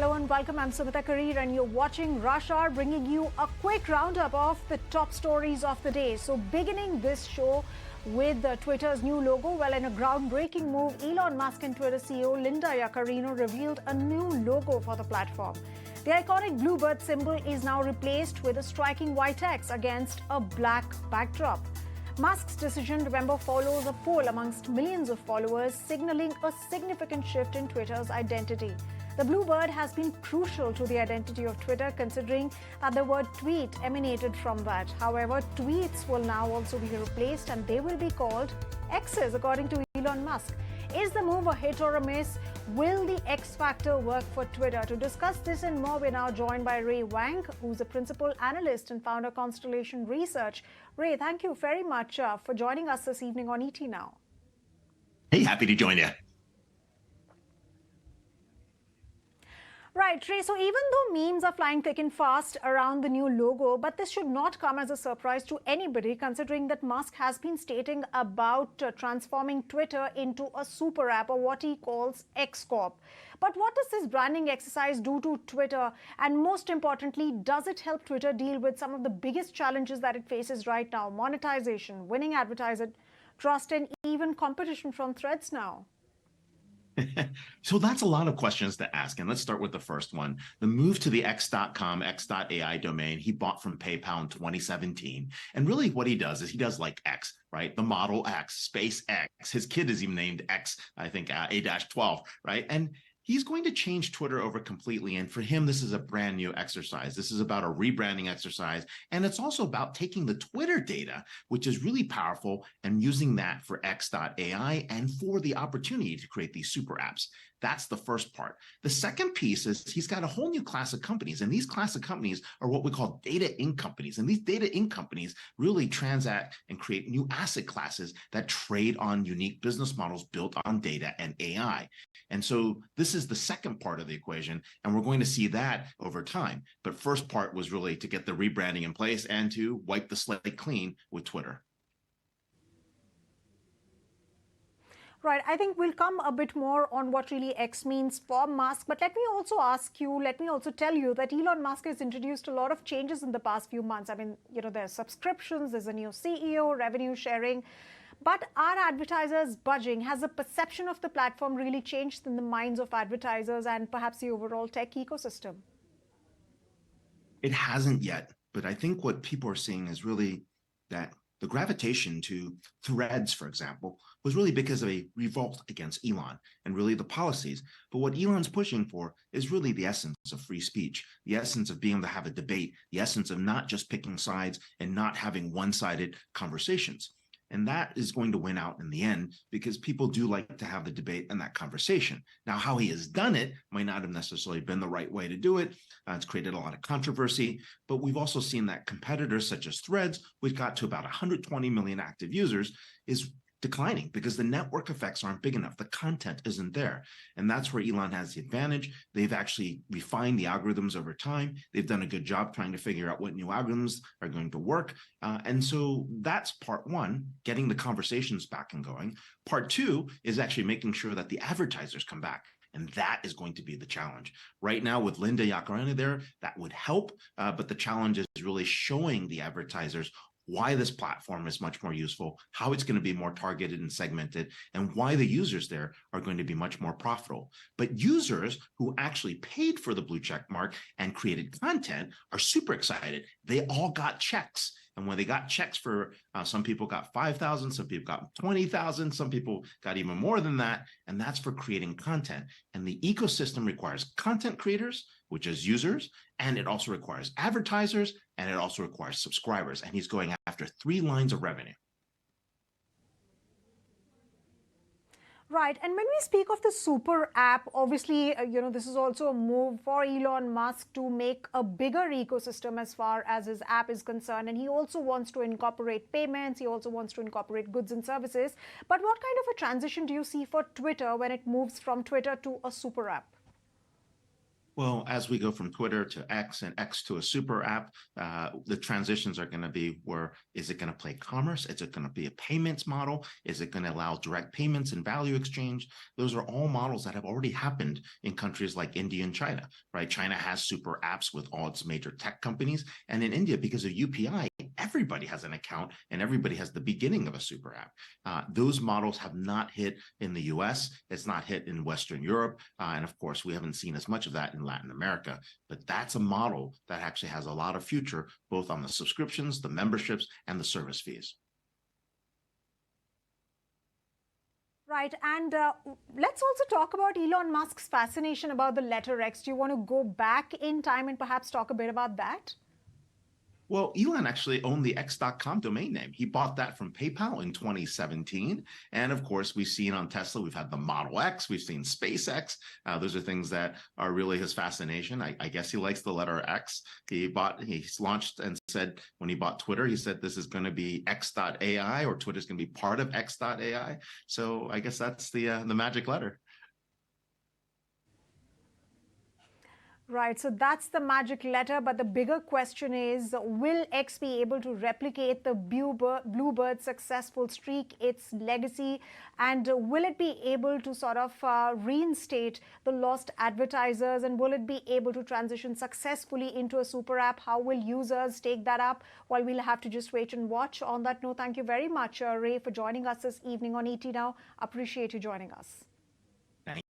Hello and welcome. I'm Sumita Kareer and you're watching Rush Hour, bringing you a quick roundup of the top stories of the day. So beginning this show with Twitter's new logo, well, in a groundbreaking move, Elon Musk and Twitter CEO Linda Yaccarino revealed a new logo for the platform. The iconic bluebird symbol is now replaced with a striking white X against a black backdrop. Musk's decision, remember, follows a poll amongst millions of followers, signaling a significant shift in Twitter's identity. The bluebird has been crucial to the identity of Twitter, considering that the word tweet emanated from that. However, tweets will now also be replaced and they will be called X's, according to Elon Musk. Is the move a hit or a miss? Will the X factor work for Twitter? To discuss this and more, we're now joined by Ray Wang, who's a principal analyst and founder of Constellation Research. Ray, thank you very much for joining us this evening on ET Now. Hey, happy to join you. Right, Ray. So even though memes are flying thick and fast around the new logo, but this should not come as a surprise to anybody, considering that Musk has been stating about transforming Twitter into a super app, or what he calls X Corp. But what does this branding exercise do to Twitter? And most importantly, does it help Twitter deal with some of the biggest challenges that it faces right now? Monetization, winning advertiser trust, and even competition from Threads now. So that's a lot of questions to ask. And let's start with the first one. The move to the x.com, x.ai domain he bought from PayPal in 2017. And really what he does is he does like X, right? The Model X, Space X. His kid is even named X, I think A-12, right? And he's going to change Twitter over completely. And for him, this is a brand new exercise. This is about a rebranding exercise. And it's also about taking the Twitter data, which is really powerful, and using that for x.ai and for the opportunity to create these super apps. That's the first part. The second piece is he's got a whole new class of companies. And these class of companies are what we call data inc companies. And these data inc companies really transact and create new asset classes that trade on unique business models built on data and AI. And so this is the second part of the equation, and we're going to see that over time. But first part was really to get the rebranding in place and to wipe the slate clean with Twitter. Right. I think we'll come a bit more on what really X means for Musk. But let me also tell you that Elon Musk has introduced a lot of changes in the past few months. I mean, there's subscriptions, there's a new CEO, revenue sharing. But are advertisers budging? Has the perception of the platform really changed in the minds of advertisers and perhaps the overall tech ecosystem? It hasn't yet. But I think what people are seeing is really that the gravitation to Threads, for example, was really because of a revolt against Elon and really the policies. But what Elon's pushing for is really the essence of free speech, the essence of being able to have a debate, the essence of not just picking sides and not having one-sided conversations. And that is going to win out in the end because people do like to have the debate and that conversation. Now, how he has done it might not have necessarily been the right way to do it. It's created a lot of controversy, but we've also seen that competitors such as Threads, which got to about 120 million active users, is declining because the network effects aren't big enough. The content isn't there. And that's where Elon has the advantage. They've actually refined the algorithms over time. They've done a good job trying to figure out what new algorithms are going to work. And so that's part one, getting the conversations back and going. Part two is actually making sure that the advertisers come back. And that is going to be the challenge. Right now with Linda Yaccarino there, that would help. But the challenge is really showing the advertisers why this platform is much more useful, how it's going to be more targeted and segmented, and why the users there are going to be much more profitable. But users who actually paid for the blue check mark and created content are super excited. They all got checks. And when they got checks for, some people got 5,000, some people got 20,000, some people got even more than that. And that's for creating content. And the ecosystem requires content creators, which is users, and it also requires advertisers, and it also requires subscribers. And he's going after 3 lines of revenue. Right. And when we speak of the super app, obviously, this is also a move for Elon Musk to make a bigger ecosystem as far as his app is concerned. And he also wants to incorporate payments. He also wants to incorporate goods and services. But what kind of a transition do you see for Twitter when it moves from Twitter to a super app? Well, as we go from Twitter to X and X to a super app, the transitions are going to be where is it going to play commerce? Is it going to be a payments model? Is it going to allow direct payments and value exchange? Those are all models that have already happened in countries like India and China, right? China has super apps with all its major tech companies. And in India, because of UPI, everybody has an account and everybody has the beginning of a super app. Those models have not hit in the US. It's not hit in Western Europe. And of course, we haven't seen as much of that in Latin America, but that's a model that actually has a lot of future, both on the subscriptions, the memberships, and the service fees. Right, and let's also talk about Elon Musk's fascination about the letter X. Do you want to go back in time and perhaps talk a bit about that? Well, Elon actually owned the X.com domain name. He bought that from PayPal in 2017. And of course, we've seen on Tesla, we've had the Model X, we've seen SpaceX. Those are things that are really his fascination. I guess he likes the letter X. He launched and said, when he bought Twitter, he said, this is going to be X.AI, or Twitter's going to be part of X.AI. So I guess that's the magic letter. Right, so that's the magic letter, but the bigger question is, will X be able to replicate the Bluebird's successful streak, its legacy, and will it be able to sort of reinstate the lost advertisers, and will it be able to transition successfully into a super app? How will users take that up? Well, we'll have to just wait and watch. On that note, thank you very much, Ray, for joining us this evening on ET Now. Appreciate you joining us.